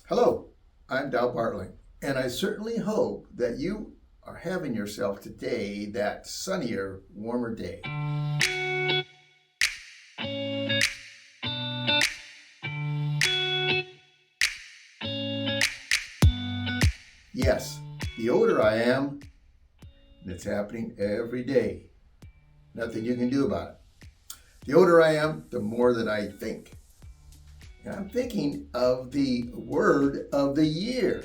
Hello, I'm Bartling, and I certainly hope that you are having yourself today that sunnier, warmer day. Yes, the older I am, and it's happening every day. Nothing you can do about it. The older I am, the more that I think. And I'm thinking of the word of the year.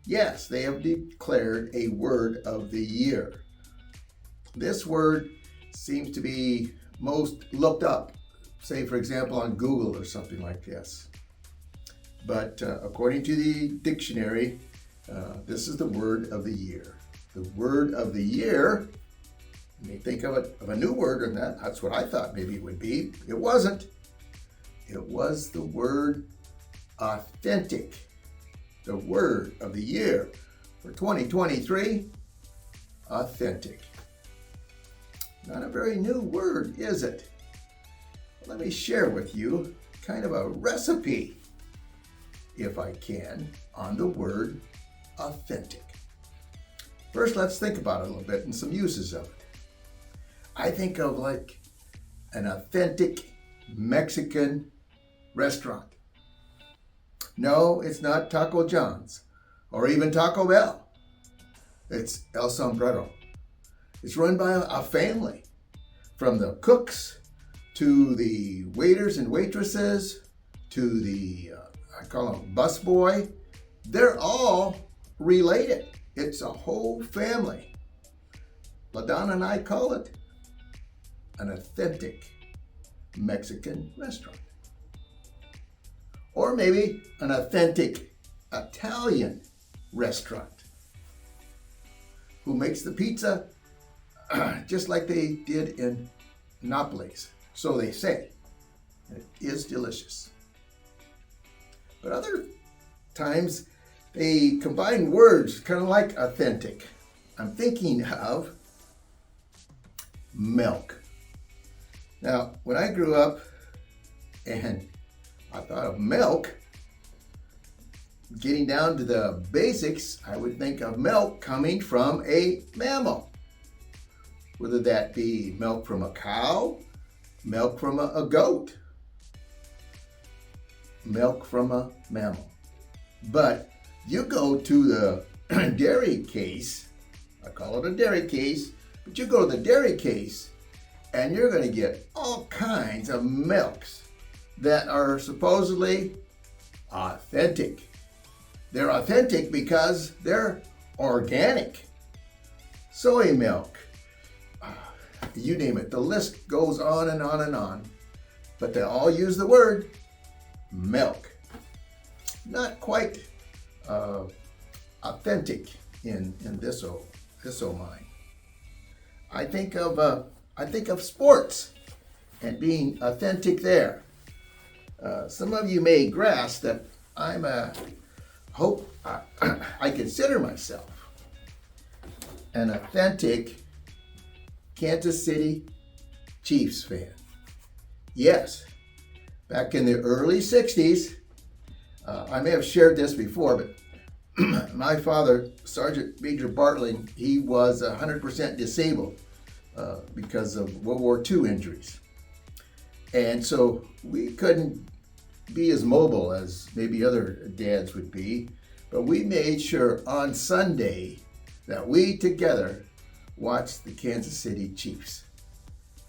Yes, they have declared a word of the year. This word seems to be most looked up, say, for example, on Google or something like this. But according to the dictionary, this is the word of the year. The word of the year, you may think of a new word or that. That's what I thought maybe it would be. It wasn't. It was the word authentic. The word of the year for 2023, authentic. Not a very new word, is it? Let me share with you kind of a recipe, if I can, on the word authentic. First, let's think about it a little bit and some uses of it. I think of like an authentic Mexican restaurant. No, it's not Taco John's or even Taco Bell. It's El Sombrero. It's run by a family, from the cooks to the waiters and waitresses to the, I call them busboy. They're all related. It's a whole family. LaDonna and I call it an authentic Mexican restaurant. Or maybe an authentic Italian restaurant who makes the pizza just like they did in Napoli's. So they say. It is delicious. But other times they combine words kind of like authentic. I'm thinking of milk. Now, when I grew up and I thought of milk, getting down to the basics, I would think of milk coming from a mammal. Whether that be milk from a cow, milk from a goat, milk from a mammal. But you go to the dairy case, I call it a dairy case, but you go to the dairy case and you're going to get all kinds of milks that are supposedly authentic. They're authentic because they're organic. Soy milk, you name it. The list goes on and on and on. But they all use the word milk. Not quite authentic in this old mind. I think of sports and being authentic there. Some of you may grasp that I consider myself an authentic Kansas City Chiefs fan. Yes, back in the early 60s, I may have shared this before, but my father, Sergeant Major Bartling, he was 100% disabled because of World War II injuries. And so we couldn't be as mobile as maybe other dads would be, but we made sure on Sunday that we together watched the Kansas City Chiefs.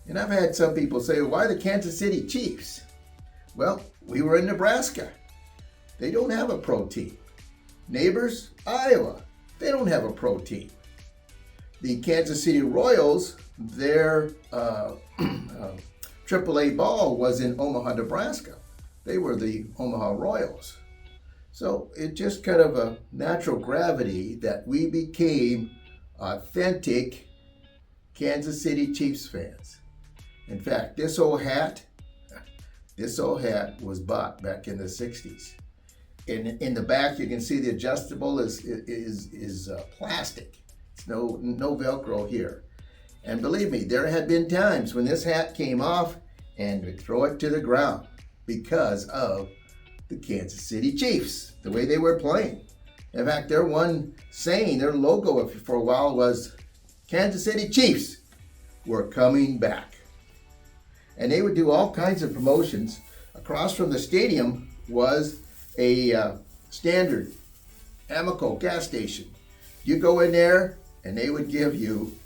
And I've had some people say, why the Kansas City Chiefs? Well, we were in Nebraska. They don't have a pro team. Neighbors, Iowa, they don't have a pro team. The Kansas City Royals, their AAA ball was in Omaha, Nebraska. They were the Omaha Royals. So it just kind of a natural gravity that we became authentic Kansas City Chiefs fans. In fact, this old hat was bought back in the 60s. In the back, you can see the adjustable is plastic. It's no Velcro here. And believe me, there had been times when this hat came off and we'd throw it to the ground because of the Kansas City Chiefs, the way they were playing. In fact, their one saying, their logo for a while was Kansas City Chiefs were coming back. And they would do all kinds of promotions. Across from the stadium was a standard Amoco gas station. You go in there and they would give you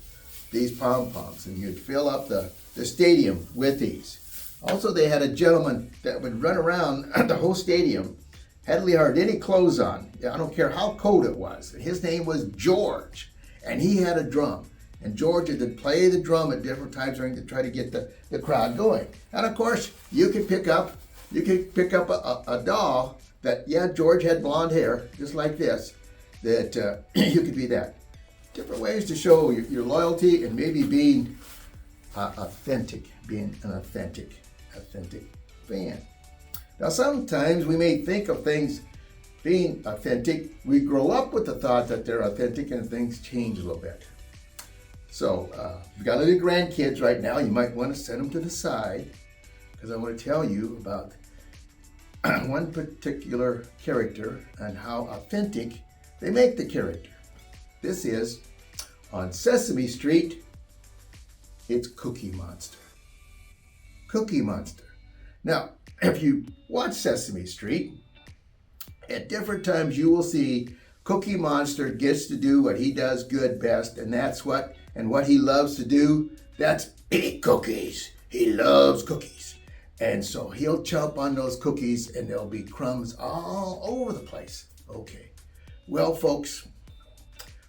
these pom-poms and you'd fill up the stadium with these. Also, they had a gentleman that would run around the whole stadium, hardly had any clothes on. I don't care how cold it was. His name was George, and he had a drum. And George would play the drum at different times to try to get the crowd going. And of course, you could pick up a doll that, yeah, George had blonde hair, just like this, that you could be that. Different ways to show your loyalty and maybe being authentic, being an authentic fan. Now, sometimes we may think of things being authentic. We grow up with the thought that they're authentic and things change a little bit. So, if you've got little grandkids right now, you might want to set them to the side because I want to tell you about one particular character and how authentic they make the character. This is on Sesame Street. It's Cookie Monster. Cookie Monster. Now, if you watch Sesame Street, at different times you will see Cookie Monster gets to do what he does good best, and what he loves to do, that's eat cookies. He loves cookies. And so he'll chomp on those cookies and there'll be crumbs all over the place. Okay. Well, folks,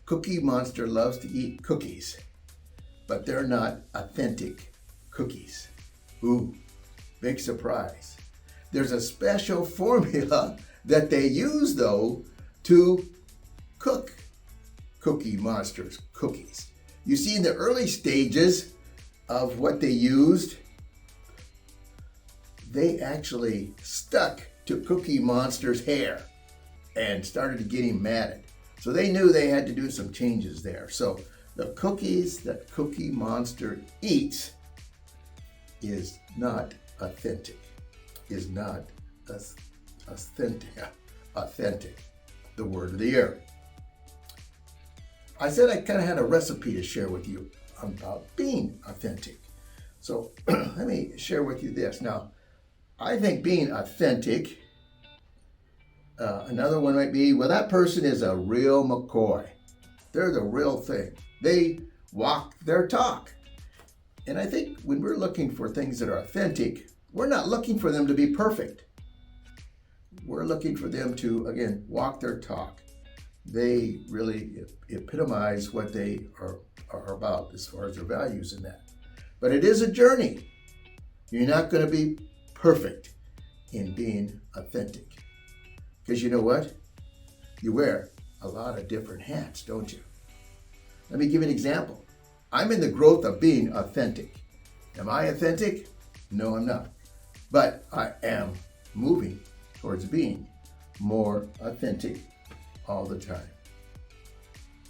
Cookie Monster loves to eat cookies, but they're not authentic cookies. Ooh, big surprise. There's a special formula that they use, though, to cook Cookie Monster's cookies. You see, in the early stages of what they used, they actually stuck to Cookie Monster's hair and started to get him mad. So they knew they had to do some changes there. So the cookies that Cookie Monster eats is not authentic, is not authentic, the word of the year. I said I kind of had a recipe to share with you about being authentic. So let me share with you this. Now, I think being authentic, another one might be, well, that person is a real McCoy. They're the real thing. They walk their talk. And I think when we're looking for things that are authentic, we're not looking for them to be perfect. We're looking for them to, again, walk their talk. They really epitomize what they are about as far as their values in that. But it is a journey. You're not going to be perfect in being authentic. Because you know what? You wear a lot of different hats, don't you? Let me give you an example. I'm in the growth of being authentic. Am I authentic? No, I'm not. But I am moving towards being more authentic all the time.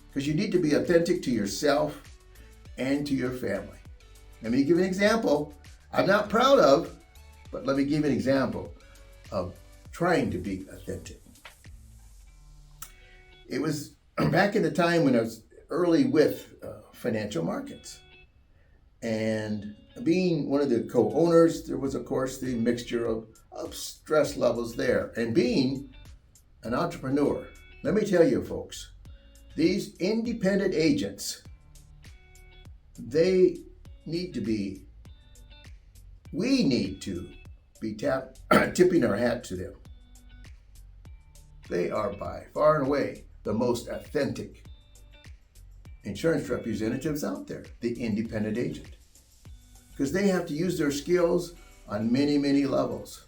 Because you need to be authentic to yourself and to your family. Let me give you an example I'm not proud of, but let me give you an example of trying to be authentic. It was back in the time when I was early with financial markets. And being one of the co-owners, there was, of course, the mixture of stress levels there. And being an entrepreneur, let me tell you, folks, these independent agents, we need to be tipping our hat to them. They are by far and away the most authentic insurance representatives out there, the independent agent. Because they have to use their skills on many, many levels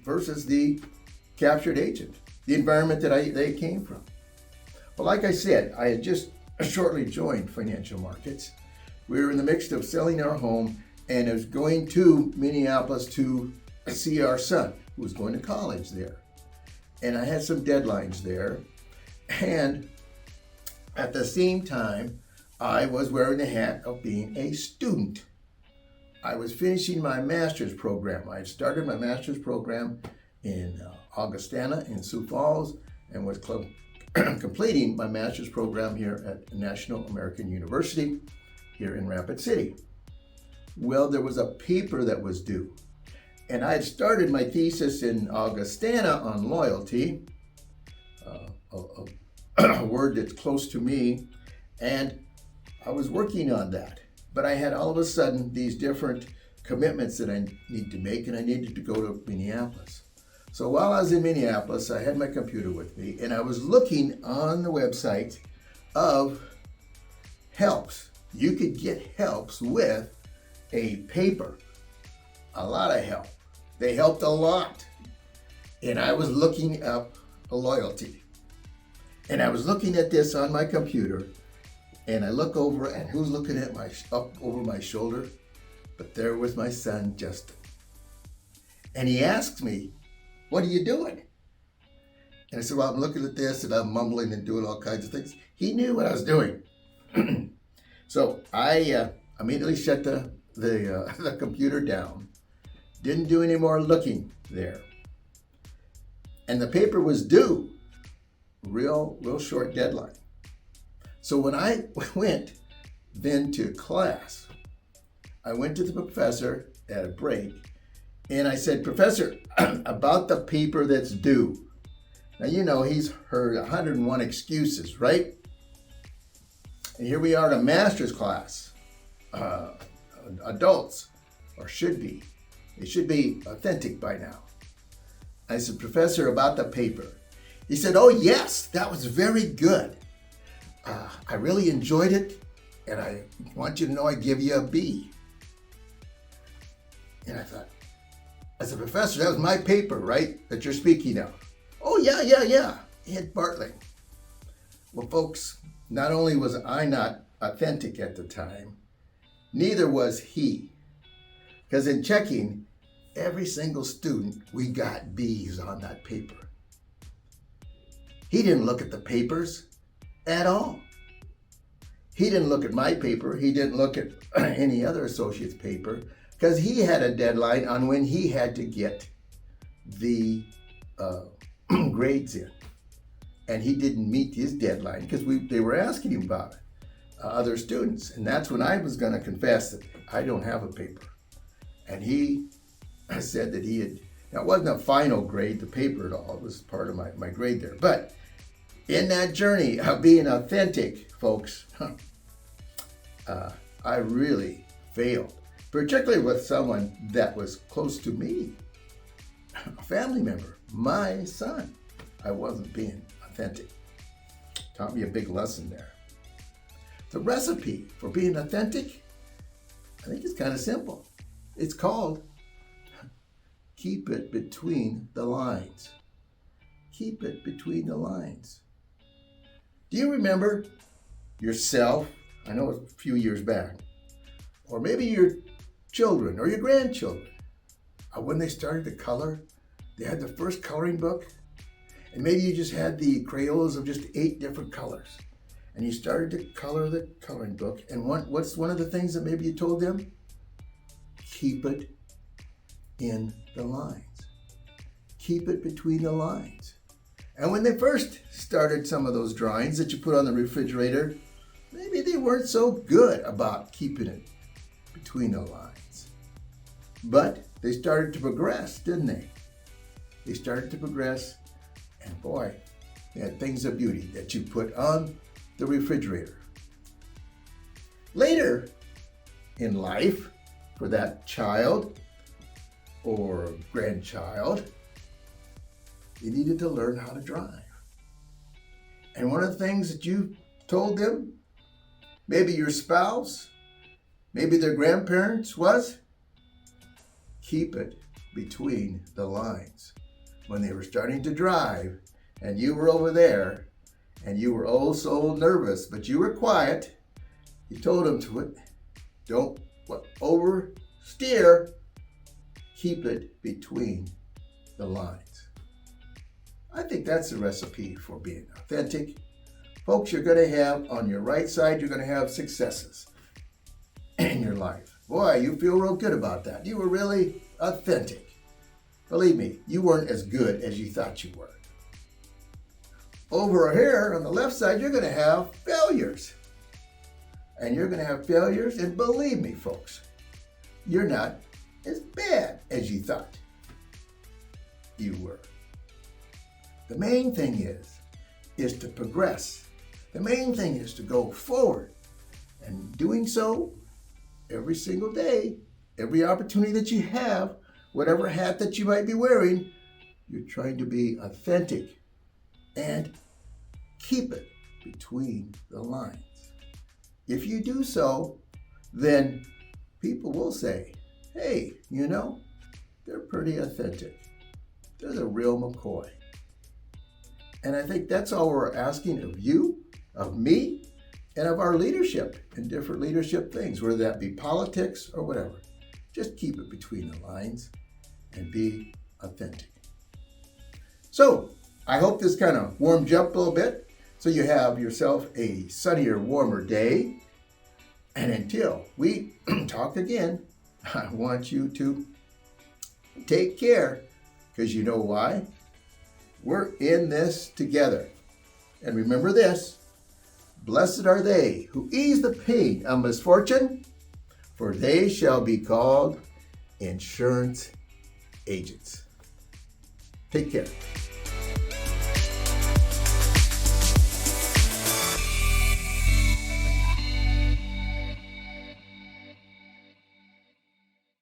versus the captured agent, the environment that they came from. But like I said, I had just shortly joined financial markets. We were in the midst of selling our home and I was going to Minneapolis to see our son, who was going to college there. And I had some deadlines there. And at the same time, I was wearing the hat of being a student I was finishing my master's program. I had started my master's program in Augustana in Sioux Falls and was completing my master's program here at National American University here in Rapid City. Well, there was a paper that was due. And I had started my thesis in Augustana on loyalty, a word that's close to me, and I was working on that. But I had all of a sudden these different commitments that I need to make, and I needed to go to Minneapolis. So while I was in Minneapolis, I had my computer with me, and I was looking on the website of helps. You could get helps with a paper, a lot of help. They helped a lot. And I was looking up a loyalty. And I was looking at this on my computer, and I look over, and who's looking at up over my shoulder? But there was my son, Justin. And he asked me, "What are you doing?" And I said, "Well, I'm looking at this, and I'm mumbling and doing all kinds of things." He knew what I was doing. So I immediately shut the computer down. Didn't do any more looking there. And the paper was due. Real short deadline. So when I went then to class, I went to the professor at a break, and I said, "Professor, about the paper that's due." Now, you know, he's heard 101 excuses, right? And here we are in a master's class. Adults, or should be. They should be authentic by now. I said, "Professor, about the paper." He said, "Oh, yes, that was very good. I really enjoyed it, and I want you to know I give you a B." And I said, "Professor, that was my paper, right, that you're speaking of?" "Oh, yeah. Ed Bartling." Well, folks, not only was I not authentic at the time, neither was he. Because in checking, every single student, we got B's on that paper. He didn't look at the papers at all. He didn't look at my paper. He didn't look at any other associate's paper, because he had a deadline on when he had to get the grades in. And he didn't meet his deadline because they were asking him about it, other students. And that's when I was going to confess that I don't have a paper. And he said that he had, now it wasn't a final grade, the paper at all. It was part of my grade there. But in that journey of being authentic, folks, I really failed, particularly with someone that was close to me, a family member, my son. I wasn't being authentic. Taught me a big lesson there. The recipe for being authentic, I think it's kind of simple. It's called keep it between the lines. Keep it between the lines. Do you remember yourself? I know a few years back. Or maybe your children or your grandchildren. When they started to color, they had the first coloring book. And maybe you just had the Crayolas of just 8 different colors. And you started to color the coloring book. And what's one of the things that maybe you told them? Keep it in the lines. Keep it between the lines. And when they first started some of those drawings that you put on the refrigerator, maybe they weren't so good about keeping it between the lines. But they started to progress, didn't they? They started to progress, and boy, they had things of beauty that you put on the refrigerator. Later in life, for that child or grandchild, they needed to learn how to drive. And one of the things that you told them, maybe your spouse, maybe their grandparents, was keep it between the lines. When they were starting to drive and you were over there and you were oh so nervous, but you were quiet, you told them to don't oversteer, keep it between the lines. I think that's the recipe for being authentic. Folks, you're going to have on your right side, you're going to have successes in your life. Boy, you feel real good about that. You were really authentic. Believe me, you weren't as good as you thought you were. Over here on the left side, you're going to have failures. And you're going to have failures, and believe me, folks, you're not as bad as you thought you were. The main thing is to progress. The main thing is to go forward. And doing so every single day, every opportunity that you have, whatever hat that you might be wearing, you're trying to be authentic and keep it between the lines. If you do so, then people will say, hey, they're pretty authentic. They're the real McCoy. And I think that's all we're asking of you, of me, and of our leadership in different leadership things, whether that be politics or whatever. Just keep it between the lines and be authentic. So I hope this kind of warmed you up a little bit so you have yourself a sunnier, warmer day. And until we talk again, I want you to take care, because you know why? We're in this together. And remember this, blessed are they who ease the pain of misfortune, for they shall be called insurance agents. Take care.